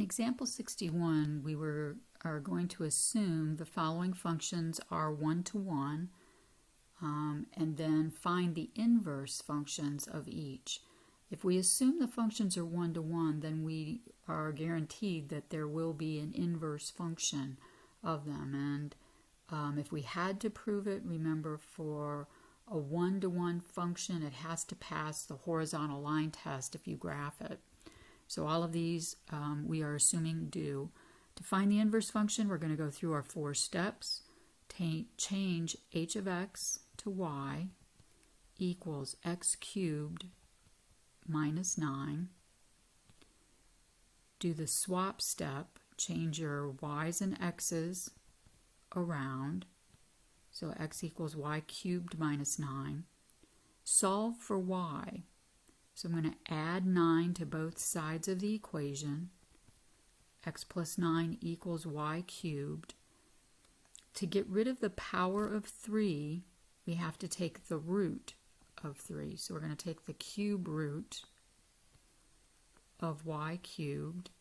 In example 61, we are going to assume the following functions are one-to-one, and then find the inverse functions of each. If we assume the functions are one-to-one, then we are guaranteed that there will be an inverse function of them. And if we had to prove it, remember, for a one-to-one function, it has to pass the horizontal line test if you graph it. So all of these we are assuming do. To find the inverse function, we're going to go through our 4 steps. Change h of x to y equals x cubed minus 9. Do the swap step, change your y's and x's around. So x equals y cubed minus 9. Solve for y. So I'm going to add 9 to both sides of the equation. X plus 9 equals y cubed. To get rid of the power of 3, we have to take the root of 3. So we're going to take the cube root of y cubed,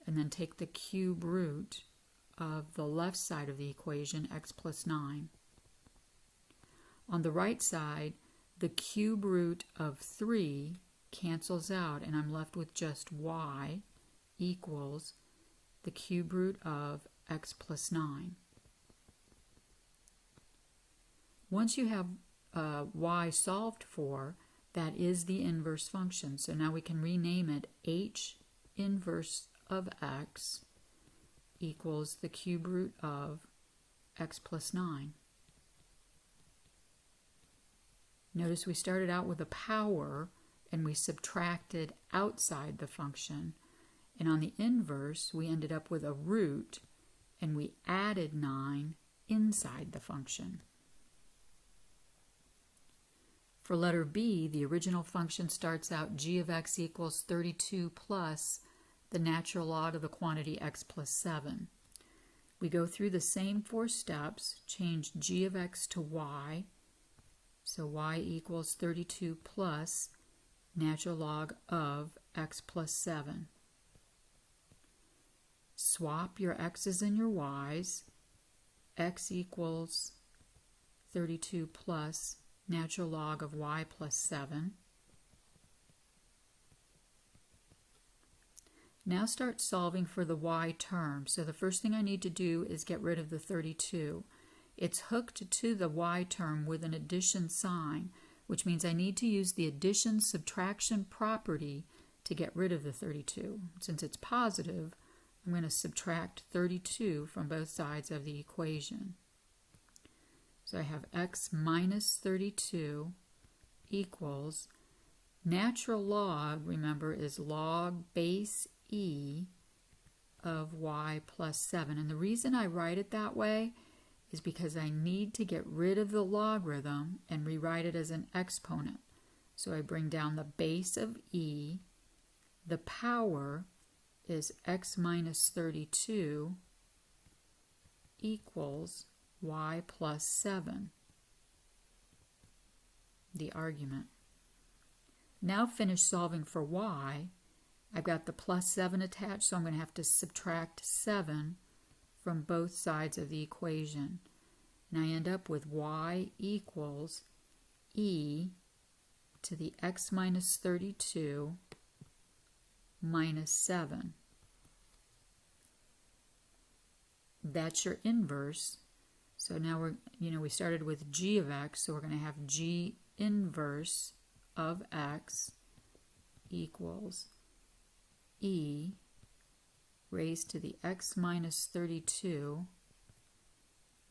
and then take the cube root of the left side of the equation, x plus 9. On the right side, the cube root of 3 cancels out, and I'm left with just y equals the cube root of x plus 9. Once you have y solved for, that is the inverse function. So now we can rename it h inverse of x equals the cube root of x plus 9. Notice we started out with a power and we subtracted outside the function. And on the inverse, we ended up with a root and we added 9 inside the function. For letter B, the original function starts out g of x equals 32 plus the natural log of the quantity x plus 7. We go through the same 4 steps, change g of x to y, so y equals 32 plus natural log of x plus 7. Swap your x's and your y's. X equals 32 plus natural log of y plus 7. Now start solving for the y term. So the first thing I need to do is get rid of the 32. It's hooked to the y term with an addition sign, which means I need to use the addition-subtraction property to get rid of the 32. Since it's positive, I'm going to subtract 32 from both sides of the equation. So I have x minus 32 equals natural log, remember, is log base e of y plus 7. And the reason I write it that way is because I need to get rid of the logarithm and rewrite it as an exponent. So I bring down the base of e. The power is x minus 32 equals y plus 7, the argument. Now finish solving for y. I've got the plus 7 attached, so I'm going to have to subtract 7 from both sides of the equation. And I end up with y equals e to the x minus 32 minus 7. That's your inverse. So now we started with g of x, so we're going to have g inverse of x equals e raised to the x minus 32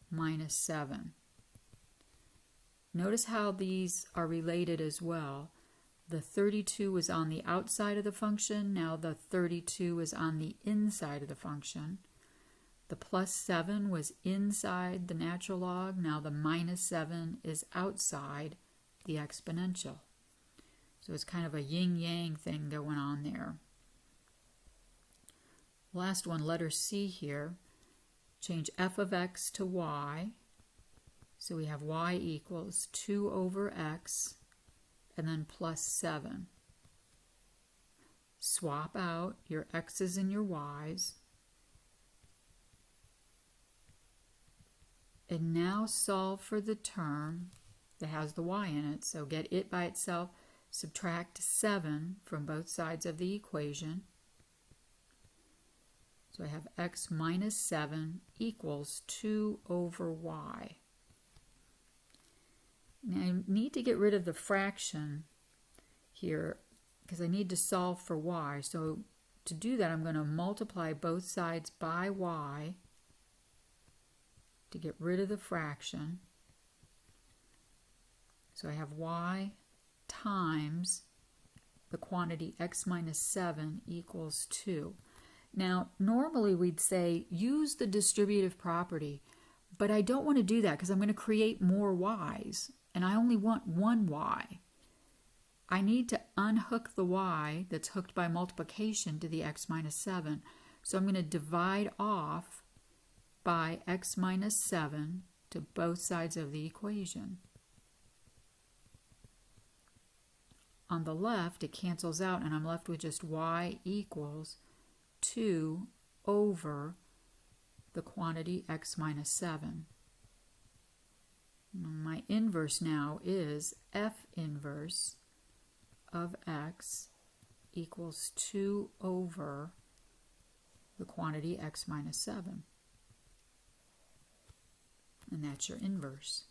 minus 7. Notice how these are related as well. The 32 was on the outside of the function, now the 32 is on the inside of the function. The plus 7 was inside the natural log, now the minus 7 is outside the exponential. So it's kind of a yin-yang thing going on there. Last one, letter C here. Change f of x to y. So we have y equals 2 over x and then plus 7. swap out your x's and your y's, and now solve for the term that has the y in it. So get it by itself, subtract 7 from both sides of the equation. So I have x minus 7 equals 2 over y. Now I need to get rid of the fraction here because I need to solve for y. So to do that, I'm going to multiply both sides by y to get rid of the fraction. So I have y times the quantity x minus 7 equals 2. Now, normally we'd say use the distributive property, but I don't want to do that because I'm going to create more y's, and I only want one y. I need to unhook the y that's hooked by multiplication to the x minus 7. So I'm going to divide off by x minus 7 to both sides of the equation. On the left, it cancels out, and I'm left with just y equals 2 over the quantity x minus 7. My inverse now is f inverse of x equals 2 over the quantity x minus 7. And that's your inverse.